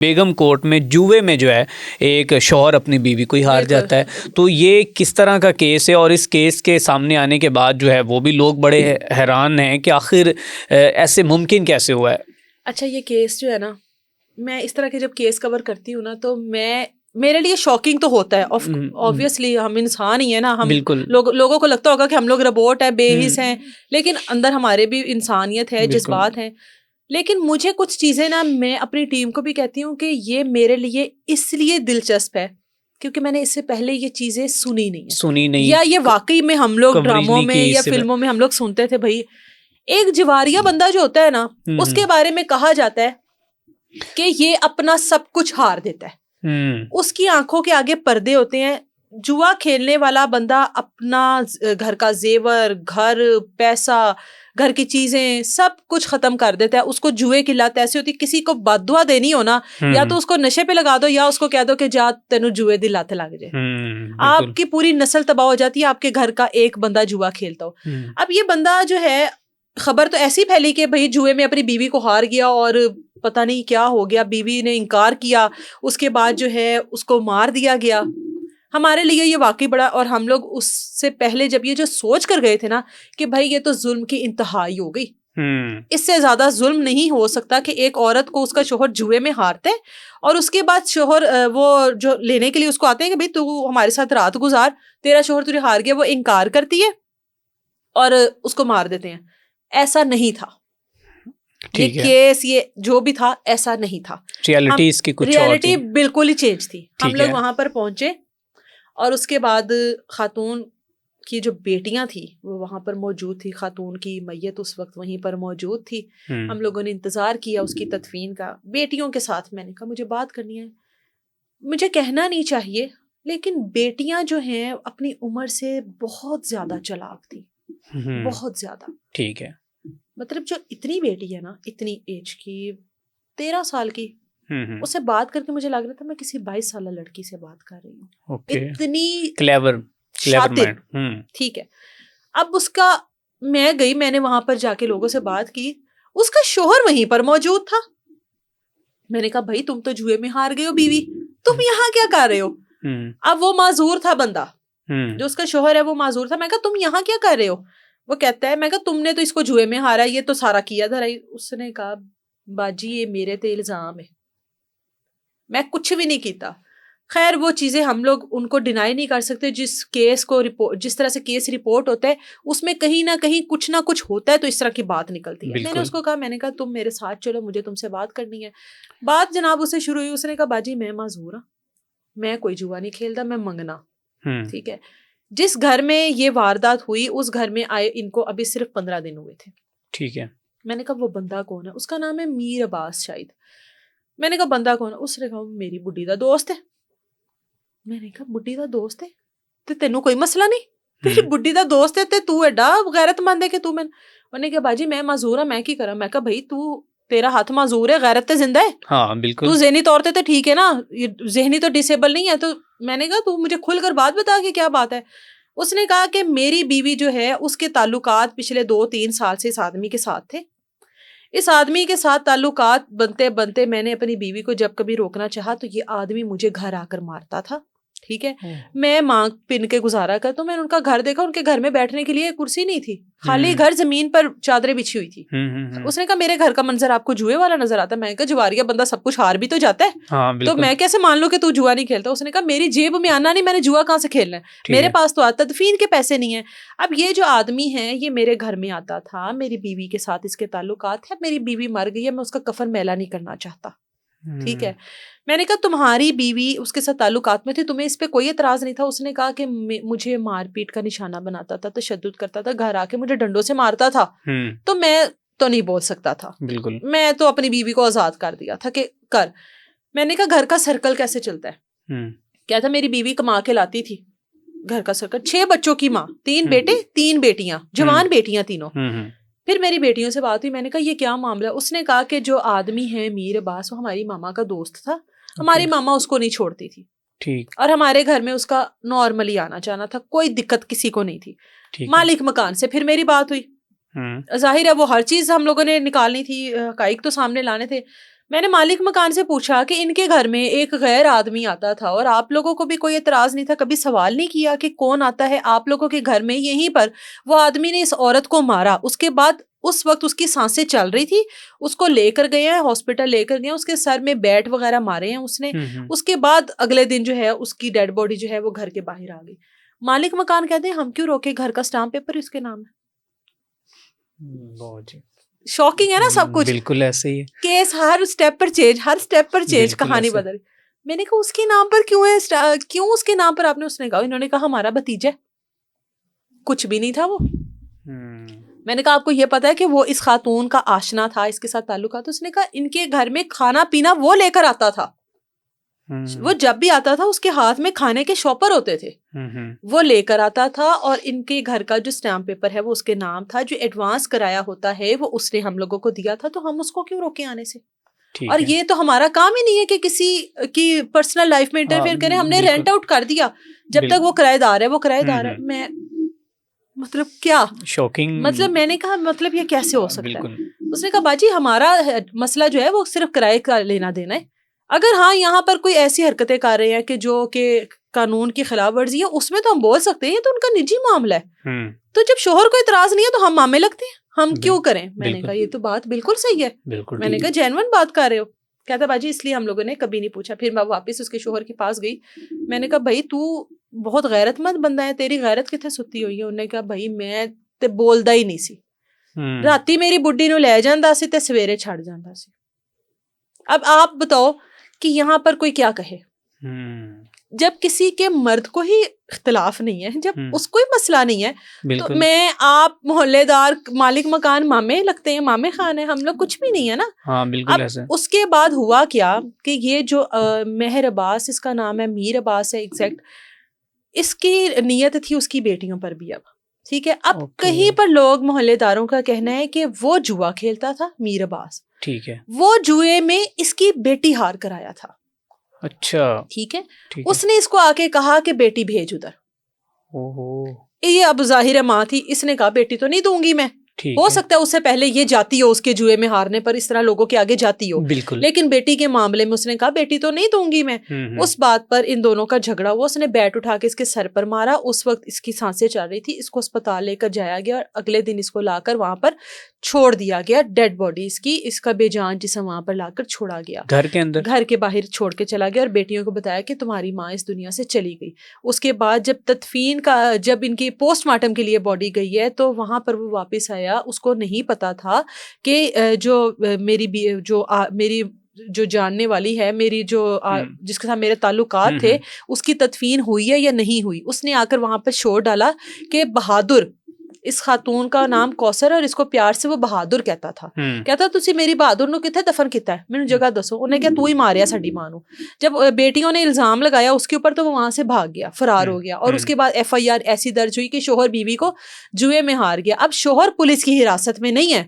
بیگم کوٹ میں جوے میں جو ہے ایک شوہر اپنی بیوی کو ہی ہار جاتا ہے، تو یہ کس طرح کا کیس ہے؟ اور اس کیس کے سامنے آنے کے بعد جو ہے وہ بھی لوگ بڑے حیران ہیں کہ آخر ایسے ممکن کیسے ہوا ہے۔ اچھا، یہ کیس جو ہے نا، میں اس طرح کے جب کیس کور کرتی ہوں نا تو میرے لیے شاکنگ تو ہوتا ہے، آبویسلی ہم انسان ہی ہیں نا، ہم لوگوں کو لگتا ہوگا کہ ہم لوگ روبوٹ ہیں، بے حس ہیں، لیکن اندر ہمارے بھی انسانیت ہے، جذبات ہیں۔ لیکن مجھے کچھ چیزیں نا، میں اپنی ٹیم کو بھی کہتی ہوں کہ یہ میرے لیے اس لیے دلچسپ ہے کیونکہ میں نے اس سے پہلے یہ چیزیں سنی نہیں، یا یہ واقعی میں ہم لوگ ڈراموں میں یا فلموں میں ہم لوگ سنتے تھے بھائی ایک جواریہ بندہ جو ہوتا ہے نا، اس کے بارے میں کہا جاتا ہے کہ یہ اپنا سب کچھ ہار دیتا ہے، اس کی آنکھوں کے آگے پردے ہوتے ہیں۔ جوا کھیلنے والا بندہ اپنا گھر کا زیور، گھر، پیسہ، گھر کی چیزیں سب کچھ ختم کر دیتا ہے۔ اس کو جوئے کی لت ایسی ہوتی ہے، کسی کو بد دعا دینی ہو نا، یا تو اس کو نشے پہ لگا دو یا اس کو کہہ دو کہ جا تینو جوئے دی لت لگ جائے، آپ کی پوری نسل تباہ ہو جاتی ہے، آپ کے گھر کا ایک بندہ جوا کھیلتا ہو۔ اب یہ بندہ جو ہے، خبر تو ایسی پھیلی کہ بھائی جوئے میں اپنی بیوی کو ہار گیا اور پتہ نہیں کیا ہو گیا، بیوی نے انکار کیا، اس کے بعد جو ہے اس کو مار دیا گیا۔ ہمارے لیے یہ واقعی بڑا، اور ہم لوگ اس سے پہلے جب یہ جو سوچ کر گئے تھے نا کہ بھائی یہ تو ظلم کی انتہائی ہو گئی، اس سے زیادہ ظلم نہیں ہو سکتا کہ ایک عورت کو اس کا شوہر جوئے میں ہارتے اور اس کے بعد شوہر وہ جو لینے کے لیے اس کو آتے ہیں کہ بھائی تو ہمارے ساتھ رات گزار، تیرا شوہر تجھے ہار گیا، وہ انکار کرتی ہے اور اس کو مار دیتے ہیں۔ ایسا نہیں تھا یہ کیس، یہ جو بھی تھا ایسا نہیں تھا، ریالٹی بالکل ہی چینج تھی۔ ہم لوگ وہاں پر پہنچے اور اس کے بعد خاتون کی جو بیٹیاں تھیں وہ وہاں پر موجود تھی، خاتون کی میت اس وقت وہیں پر موجود تھی۔ ہم لوگوں نے انتظار کیا اس کی تدفین کا بیٹیوں کے ساتھ۔ میں نے کہا مجھے بات کرنی ہے، مجھے کہنا نہیں چاہیے لیکن بیٹیاں جو ہیں اپنی عمر سے بہت زیادہ چالاک تھی، بہت زیادہ۔ ٹھیک ہے، مطلب جو اتنی بیٹی ہے نا، اتنی ایج کی، 13 سال کی، اس سے بات کر کے مجھے لگ رہا تھا میں کسی 22 سالہ لڑکی سے بات کر رہی ہوں، اتنی کلیور شاطر۔ ٹھیک ہے، اب اس کا، میں گئی، میں نے وہاں پر جا کے لوگوں سے بات کی، اس کا شوہر وہیں پر موجود تھا۔ میں نے کہا بھائی تم تو جوئے میں ہار گئے ہو بیوی، تم یہاں کیا کر رہے ہو؟ اب وہ معذور تھا بندہ، جو اس کا شوہر ہے وہ معذور تھا۔ میں کہا تم یہاں کیا کر رہے ہو؟ وہ کہتا ہے، میں کہا تم نے تو اس کو جوئے میں ہارا، یہ تو سارا کیا دھرائی۔ اس نے کہا باجی یہ میرے تے الزام ہے، میں کچھ بھی نہیں کیتا۔ خیر وہ چیزیں ہم لوگ ان کو ڈینائی نہیں کر سکتے، جس کیس کو جس طرح سے کیس رپورٹ ہوتا ہے اس میں کہیں نہ کہیں کچھ نہ کچھ ہوتا ہے تو اس طرح کی بات نکلتی ہے۔ میں نے اس کو کہا، میں نے کہا تم میرے ساتھ چلو، مجھے تم سے بات کرنی ہے۔ بات جناب اس سے شروع ہوئی، اس نے کہا باجی میں معذور ہوں، میں کوئی جوا نہیں کھیلتا، میں منگنا۔ ٹھیک ہے، جس گھر میں یہ واردات ہوئی اس گھر میں آئے ان کو ابھی صرف 15 دن ہوئے تھے۔ ٹھیک ہے، میں نے کہا وہ بندہ کون ہے؟ اس کا نام ہے میر عباس شاید۔ میں نے کہا بندہ کون ہے؟ اس نے کہا میری بڈھی دا دوست ہے۔ میں نے کہا بڈھی دا دوست ہے تے تینوں کوئی مسئلہ نہیں، تیری بڈھی دا دوست ہے تے تو ایڈا غیرت مند ہے کہ تو میں نے کہا باجی میں معذور ہوں، میں کی کرا؟ میں کہا بھائی تو تیرا ہاتھ معذور ہے، غیرت تے زندہ ہے۔ ہاں بالکل، تو ذہنی طور پہ تو ٹھیک ہے نا، ذہنی تو ڈسیبل نہیں ہے۔ تو میں نے کہا تو مجھے کھل کر بات بتا کہ کیا بات ہے۔ اس نے کہا کہ میری بیوی جو ہے اس کے تعلقات پچھلے 2-3 سال سے اس آدمی کے ساتھ تھے، اس آدمی کے ساتھ تعلقات بنتے بنتے میں نے اپنی بیوی کو جب کبھی روکنا چاہا تو یہ آدمی مجھے گھر آ کر مارتا تھا۔ ٹھیک ہے، میں مانگ پن کے گزارا کر، تو میں نے ان کا گھر دیکھا، ان کے گھر میں بیٹھنے کے لیے کرسی نہیں تھی، خالی گھر، زمین پر چادریں بچھی ہوئی تھی۔ اس نے کہا میرے گھر کا منظر آپ کو جوئے والا نظر آتا ہے؟ میں نے کہا جواریہ بندہ سب کچھ ہار بھی تو جاتا ہے، تو میں کیسے مان لوں کہ تو جوا نہیں کھیلتا؟ اس نے کہا میری جیب میں آنا نہیں، میں نے جوا کہاں سے کھیلنا ہے، میرے پاس تو تدفین کے پیسے نہیں ہیں۔ اب یہ جو آدمی ہے یہ میرے گھر میں آتا تھا، میری بیوی کے ساتھ اس کے تعلقات ہیں، میری بیوی مر گئی ہے، میں اس کا کفن میلا نہیں کرنا چاہتا۔ ٹھیک ہے، میں نے کہا تمہاری بیوی اس کے ساتھ تعلقات میں تھی، تمہیں اس پہ کوئی اعتراض نہیں تھا؟ اس نے کہا کہ مجھے مار پیٹ کا نشانہ بناتا تھا، تشدد کرتا تھا، گھر آ کے مجھے ڈنڈوں سے مارتا تھا، تو میں تو نہیں بول سکتا تھا، بالکل، میں تو اپنی بیوی کو آزاد کر دیا تھا کہ کر۔ میں نے کہا گھر کا سرکل کیسے چلتا ہے؟ کیا تھا میری بیوی کما کے لاتی تھی، گھر کا سرکل، 6 بچوں کی ماں، 3 بیٹے 3 بیٹیاں، جوان بیٹیاں تینوں۔ پھر میری بیٹیوں سے بات ہوئی، میں نے کہا یہ کیا معاملہ؟ اس نے کہا کہ جو آدمی ہے میر عباس وہ ہماری ماما کا دوست تھا، ہماری ماما اس کو نہیں چھوڑتی تھی، ٹھیک، اور ہمارے گھر میں اس کا نارملی آنا جانا تھا، کوئی دقت کسی کو نہیں تھی۔ مالک مکان سے پھر میری بات ہوئی، ظاہر ہے وہ ہر چیز ہم لوگوں نے نکالنی تھی، حقائق تو سامنے لانے تھے۔ میں نے مالک مکان سے پوچھا کہ ان کے گھر میں ایک غیر آدمی آتا تھا اور آپ لوگوں کو بھی کوئی اعتراض نہیں تھا, کبھی سوال نہیں کیا کہ کون آتا ہے آپ لوگوں کے گھر میں؟ یہیں پر وہ آدمی نے اس عورت کو مارا, اس کے بعد اس وقت اس کی سانسیں چل رہی تھی, اس کو لے کر گئے ہیں ہاسپٹل, لے کر گئے ہیں, اس کے سر میں بیٹ وغیرہ مارے ہیں اس نے. اس کے بعد اگلے دن جو ہے اس کی ڈیڈ باڈی جو ہے وہ گھر کے باہر آ گئی. مالک مکان کہتے ہیں ہم کیوں روکے, گھر کا اسٹامپ پیپر اس کے نام ہے. شاکنگ ہے نا سب کچھ, بالکل ایسے ہی ہے. کیس ہر اسٹیپ پر چینج, ہر اسٹیپ پر چینج, کہانی بدل. میں نے کہا اس کے نام پر کیوں ہے, کیوں اس کے نام پر آپ نے؟ اس نے کہا, انہوں نے کہا ہمارا بھتیجا, کچھ بھی نہیں تھا وہ. میں نے کہا آپ کو یہ پتا ہے کہ وہ اس خاتون کا آشنا تھا, اس کے ساتھ تعلقات؟ اس نے کہا ان کے گھر میں کھانا پینا وہ لے کر آتا تھا, وہ جب بھی آتا تھا اس کے ہاتھ میں کھانے کے شاپر ہوتے تھے, وہ لے کر آتا تھا. اور ان کے گھر کا جو اسٹامپ پیپر ہے وہ اس کے نام تھا, جو ایڈوانس کرایا ہوتا ہے وہ اس نے ہم لوگوں کو دیا تھا, تو ہم اس کو کیوں روکے آنے سے؟ اور یہ تو ہمارا کام ہی نہیں ہے کہ کسی کی پرسنل لائف میں انٹرفیئر کریں. ہم نے رینٹ آؤٹ کر دیا, جب تک وہ کرایہ دار ہے وہ کرایہ دار ہے. میں مطلب کیا شوکنگ, مطلب میں نے کہا مطلب یہ کیسے ہو سکتا ہے؟ اس نے کہا باجی ہمارا مسئلہ جو ہے وہ صرف کرایے کا لینا دینا ہے, اگر ہاں یہاں پر کوئی ایسی حرکتیں کر رہے ہیں کہ جو کہ قانون کی خلاف ورزی ہے, اس میں تو ہم بول سکتے ہیں, یہ تو ان کا نجی معاملہ ہے. تو جب شوہر کو اعتراض نہیں ہے تو ہم مامے لگتے ہیں, ہم کیوں کریں؟ میں نے کہا یہ تو بات بالکل صحیح ہے. میں نے کہا جینوئن بات کر رہے ہو. کہتا باجی اس لیے ہم لوگوں نے کبھی نہیں پوچھا. پھر میں واپس اس کے شوہر کے پاس گئی, میں نے کہا بھائی تو بہت غیرت مند بندہ ہے, تیری غیرت کتنے ستی ہوئی ہے؟ انہوں نے کہا بھائی میں تے بولدا ہی نہیں سی, راتی میری بڈی نو لے جاندا سی تے سویرے چھڑ جاندا سی. اب آپ بتاؤ کہ یہاں پر کوئی کیا کہے, جب کسی کے مرد کو ہی اختلاف نہیں ہے, جب اس کو ہی مسئلہ نہیں ہے, تو میں آپ محلے دار مالک مکان مامے لگتے ہیں, مامے خان ہیں, ہم لوگ کچھ بھی نہیں ہے نا. اب اس کے بعد ہوا کیا کہ یہ جو مہر عباس, اس کا نام ہے میر عباس ہے ایگزیکٹ, اس کی نیت تھی اس کی بیٹیوں پر بھی. اب ٹھیک ہے, اب کہیں پر لوگ محلے داروں کا کہنا ہے کہ وہ جوا کھیلتا تھا میر عباس, ٹھیک ہے, وہ جوئے میں اس کی بیٹی ہار کر آیا تھا. اچھا ٹھیک ہے, اس نے اس کو آ کے کہا کہ بیٹی بھیج ادھر. یہ اب ظاہر ماں تھی, اس نے کہا بیٹی تو نہیں دوں گی میں. ہو سکتا ہے اس سے پہلے یہ جاتی ہو, اس کے جوئے میں ہارنے پر اس طرح لوگوں کے آگے جاتی ہو, لیکن بیٹی کے معاملے میں اس نے کہا بیٹی تو نہیں دوں گی میں. اس بات پر ان دونوں کا جھگڑا ہوا, اس نے بیٹ اٹھا کے اس کے سر پر مارا. اس وقت اس کی سانسیں چل رہی تھی, اس کو اسپتال لے کر جایا گیا اور اگلے دن اس کو لا کر وہاں پر چھوڑ دیا گیا. ڈیڈ باڈی اس کا بے جان جسم وہاں پر لا کر چھوڑا گیا, گھر کے اندر, گھر کے باہر چھوڑ کے چلا گیا. اور بیٹیوں کو بتایا کہ تمہاری ماں اس دنیا سے چلی گئی. اس کے بعد جب تدفین کا, جب ان کی پوسٹ مارٹم کے لیے باڈی گئی ہے, تو وہاں پر وہ واپس آیا. اس کو نہیں پتا تھا کہ میری جو جاننے والی ہے, میری جو جس کے ساتھ میرے تعلقات تھے, اس کی تدفین ہوئی ہے یا نہیں ہوئی. اس نے آ کر وہاں پر شور ڈالا کہ بہادر, اس خاتون کا نام کوثر, اور اس کو پیار سے وہ بہادر کہتا تھا. کہتا تسی میری بہادر نو کتنے دفن کیتا ہے, مینوں جگہ دسو. انہیں کہا تو ہی ماریا ساڈی ماں نو. جب بیٹیوں نے الزام لگایا اس کے اوپر, تو وہ وہاں سے بھاگ گیا, فرار ہو گیا. اور اس کے بعد FIR ایسی درج ہوئی کہ شوہر بیوی کو جوئے میں ہار گیا. اب شوہر پولیس کی حراست میں نہیں ہے,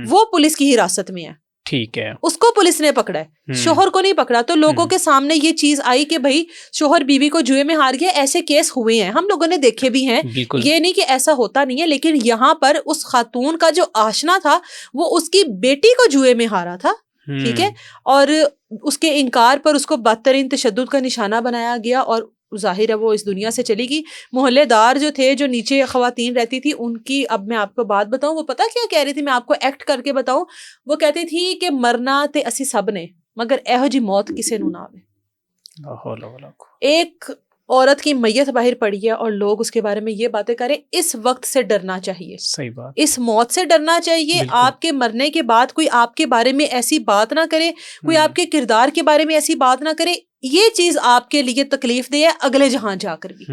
وہ پولیس کی حراست میں ہے. ٹھیک ہے, اس کو پولیس نے پکڑا ہے, شوہر کو نہیں پکڑا. تو لوگوں کے سامنے یہ چیز آئی کہ بھائی شوہر بیوی کو جوئے میں ہار گیا. ایسے کیس ہوئے ہیں, ہم لوگوں نے دیکھے بھی ہیں, یہ نہیں کہ ایسا ہوتا نہیں ہے. لیکن یہاں پر اس خاتون کا جو آشنا تھا وہ اس کی بیٹی کو جوئے میں ہارا تھا, ٹھیک ہے, اور اس کے انکار پر اس کو بدترین تشدد کا نشانہ بنایا گیا. اور ظاہر ہے وہ اس دنیا سے چلی گئی. محلے دار جو تھے, جو نیچے خواتین رہتی تھی, ان کی اب میں آپ کو بات بتاؤں, وہ پتہ کیا کہہ رہی تھی, میں آپ کو ایکٹ کر کے بتاؤں. وہ کہتی تھی کہ مرنا تے اسی سب نے, مگر ایہو جی موت کسے نو نہ آوے. ایک عورت کی میت باہر پڑی ہے اور لوگ اس کے بارے میں یہ باتیں کریں, اس وقت سے ڈرنا چاہیے. صحیح بات, اس موت سے ڈرنا چاہیے. آپ کے مرنے کے بعد کوئی آپ کے بارے میں ایسی بات نہ کرے, کوئی آپ کے کردار کے بارے میں ایسی بات نہ کرے. یہ چیز آپ کے لیے تکلیف دہ ہے اگلے جہاں جا کر بھی.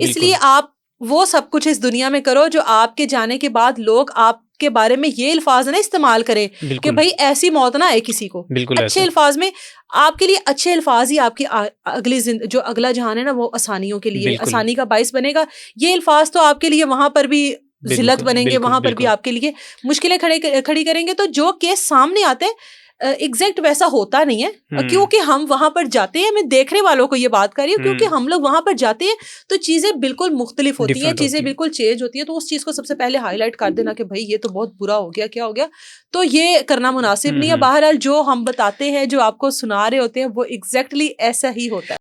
اس لیے آپ وہ سب کچھ اس دنیا میں کرو جو آپ کے جانے کے بعد لوگ آپ کے بارے میں یہ الفاظ نہ استعمال کریں کہ بھائی ایسی موت نہ آئے کسی کو. اچھے الفاظ میں, آپ کے لیے اچھے الفاظ ہی آپ کی اگلی جو اگلا جہان ہے نا وہ آسانیوں کے لیے آسانی کا باعث بنے گا. یہ الفاظ تو آپ کے لیے وہاں پر بھی ذلت بنیں گے, وہاں پر بھی آپ کے لیے مشکلیں کھڑی کریں گے. تو جو کیس سامنے آتے ایگزیکٹ ویسا ہوتا نہیں ہے, کیونکہ ہم وہاں پر جاتے ہیں, میں دیکھنے والوں کو یہ بات کر رہی ہوں, کیونکہ ہم لوگ وہاں پر جاتے ہیں تو چیزیں بالکل مختلف ہوتی ہیں, چیزیں بالکل چینج ہوتی ہیں, تو اس چیز کو سب سے پہلے ہائی لائٹ کر دینا کہ بھائی یہ تو بہت برا ہو گیا, کیا ہو گیا, تو یہ کرنا مناسب نہیں ہے. بہرحال جو ہم بتاتے ہیں, جو آپ کو سنا رہے ہوتے ہیں, وہ ایگزیکٹلی ایسا ہی ہوتا ہے.